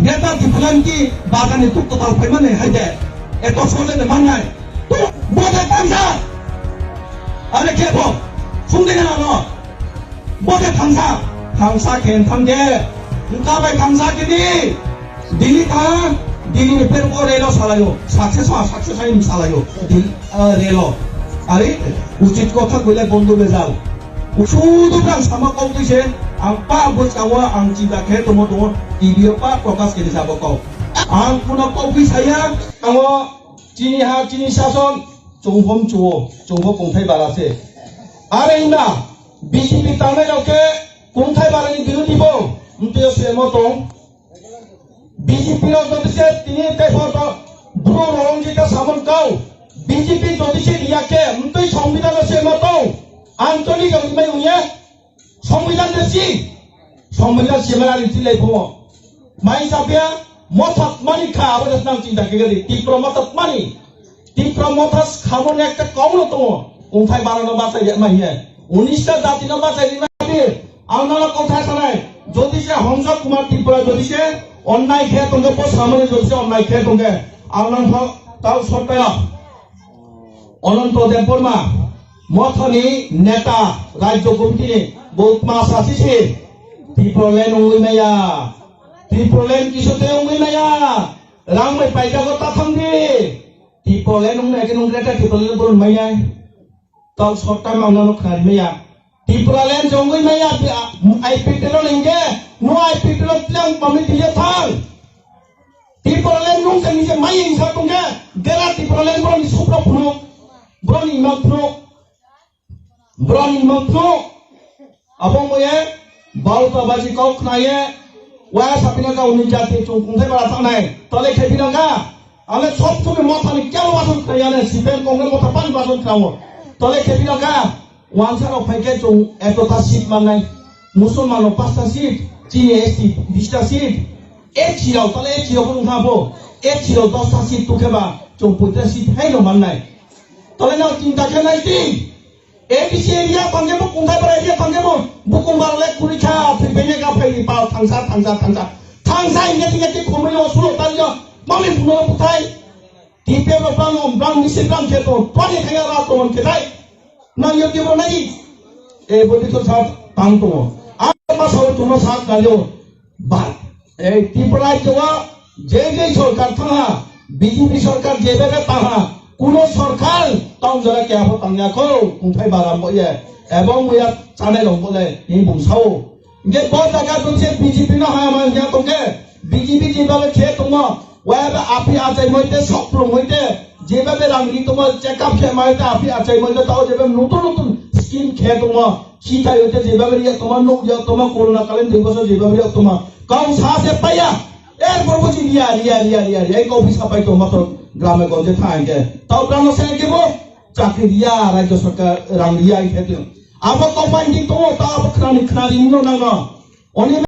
নেতা দিফলান কি বাগানে তুক তো তাল ফাইমানে হাইদে এত সলে মাননাই তো বদে থামসা আরে কে বল শুনতে না না বদে থামসা থামসা কেন থামগে উনকাবাই থামসা কিনি দিল্লি তা দিল্লি পের পর রেলো সালায়ো সাকসেস আইন সালায়ো রেলো আরে উচিত কথা কইলে বন্ধু বেজাল শুধু প্রাণ সামা কৌতিছে আং পা বসাওয়া আং চিন্তাকে তোমো তোমো টিভিও পা প্রকাশ করে যাব কও আং পুনা কৌবি সাইয়া আং চিনি শাসন চৌহম চুও চৌহ কংথাই বারাসে আরে ইনা বিজেপি তানাই রাউকে কংথাই বারানি বিরোধী বং উনতে সেমো দং বিজেপি র জদিসে তিনি তেফত ব্রো রঞ্জিতা সামন কাউ বিজেপি জদিসে রিয়াকে উনতে সংবিধান সেমো দং আঞ্চলিক অভিমাই উনিয়া সংবিধান দেশি সংবিধান সেমানারি তিলাই ভো মাই সাবিয়া মথাত মানি খা আবাদ নাম চিন্তা কেগেলি টিপ্রমতাত মানি টিপ্রমতাস খামন একটা কমন তো কোথায় বানানো বাসাই মাইয়া 19টা জাতি না বাসাই দিমাবি আনালা কথা সানাই যদি সে হংস কুমার ত্রিপুরা যদি সে অন্যায় খেয়ে তোকে পো সামনে যদি সে অন্যায় খেয়ে তোকে আনন্দ তাও সরকার অনন্ত দেব বর্মা মথনি নেতা রাজ্য কমিটি বৌমা সাসিছে ত্রিপুরলেন উইমায়া ত্রিপুরলেন কিসতে উইমায়া রাংবাই পাইজাগো তাথামদি ত্রিপুরলেন উইমায়া কেন উংগ্রেটা ত্রিপুরলেন বরন মাইয়া তাও সরকার মাউনানো খারিমায়া ত্রিপুরলেন জঙ্গইমায়া আইপিটেল লিংগে নো আইপিটেল ত্লাং পামি দিয়ে থাং ত্রিপুরলেন নুং সে নিজে মাই ইনসা তুঙ্গে গেরা ত্রিপুরলেন বরন সুপ্র ফুনো বরন ইমাম ফুনো Brani mangkno abang moye bau ta baji kau knaye wa sapina ka uni jati chung kunthai bara thangnai tole khebina ka ale sob sobe mothani kelo bason khayane sipen kongre motha pani bason khawo tole khebina ka wansa ro phaike chung etota seat manai musulman ro 5টা seat chini ST 20টা seat ek chirau tole ek chirau kun khabo ek chirau 10টা seat tukheba chung 50টা seat hailo manai tole na cinta khanai ti ABC area panggil bu kungkai pada area panggil bu bukung barlek kurika pribenya ka pay pau tangsa ingat komuni osulo tanya mami puno putai tipe lo bang misi bang keto pani kaya rato man ketai na yogi bro nai bodi to saat tang to apa sawo tuno saat kalyo ba tiprai jawa je sorkar thanga BJP sorkar jebe taha কোনো সরকার তাও যারা কে আফা তাংয়াখো কুংথাই বারাম বয়ে এবং মুয়া চানাই রং বলে এই বুসাও গে বহুত জায়গা দছে BJP না হয় আমার ইয়া তোকে বিজেপি যেভাবে খেয়ে তোমা ওয়াবে আপি আচাই মইতে সপ্র মইতে যেভাবে রাংলি তোমা চেকআপ খেয়ে মাইতে আপি আচাই মইতে তাও যেভাবে নতুন স্কিম খেয়ে তোমা শিখাই হইতে যেভাবে ইয়া তোমার নোক ইয়া তোমা করোনা কালীন 2 বছর যেভাবে ইয়া তোমা কাউ সাথে পাইয়া এর পরবর্তী রিয়া এই অফিস পাই তো মাত্র গ্রামে গঞ্জে থাকে তাও গ্রাম সেকে বো চাকরি দিয়া রাজ্য সরকার রাং রিয়া খেতে আবার কোম্পানি তো তাও খানি নিনো না অনি